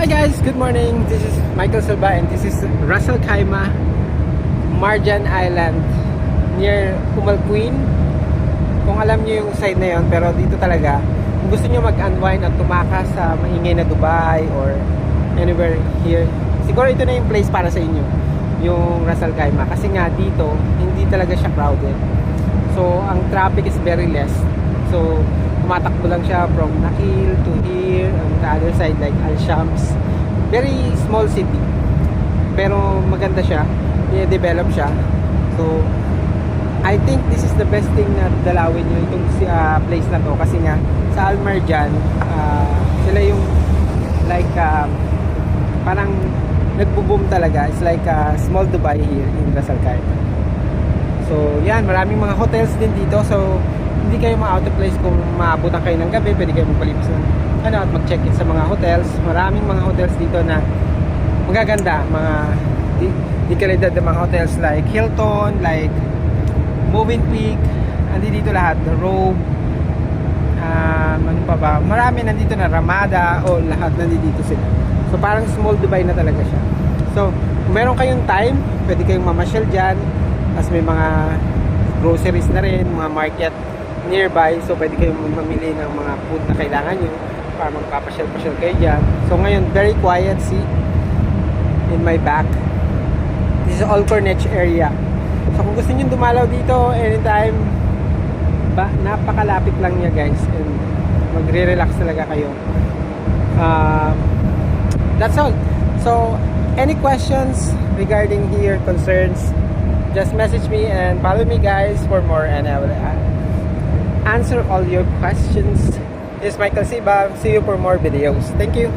Hi guys, good morning. This is Michael Silva and this is Ras Al Khaimah, Marjan Island near Umm Al Quwain. Kung alam niyo yung side na yon, pero dito talaga kung gusto niyo mag-unwind at tumakas sa maingay na Dubai or anywhere here, siguro ito na yung place para sa inyo, yung Ras Al Khaimah, kasi nga dito hindi talaga siya crowded. So ang traffic is very less. So tumatakbo lang siya from Nakheel to here, on the other side like Al Shams. Very small city, pero maganda siya, i-develop siya. So I think this is the best thing na dalawin nyo itong place na to, kasi nga sa Al Marjan, sila yung like parang nagbo-boom talaga. It's like small Dubai here in Ras Al Khaimah. So yan, maraming mga hotels din dito, so hindi kayo ma-out of place kung maabutan kayo ng gabi. Pwede kayo magpalipas at mag-check-in sa mga hotels. Maraming mga hotels dito na magaganda, mga di kalidad ng mga hotels like Hilton, like Movenpick, nandito lahat, The Robe, ano pa ba, marami nandito na, Ramada, o lahat nandito sila. So parang small Dubai na talaga siya. So kung meron kayong time, pwede kayong mamasyal dyan. As may mga groceries na rin, mga market nearby, so pwede kayong mamili ng mga food na kailangan nyo para magpapasyal-pasyal kayo dyan. So ngayon, very quiet, see, in my back, this is Al Corniche area. So kung gusto nyo dumalaw dito anytime, napakalapit lang niya guys, and magre-relax talaga kayo. That's all. So any questions regarding here, concerns, just message me and follow me guys for more, and I will answer all your questions. This is Michael Silva. See you for more videos. Thank you.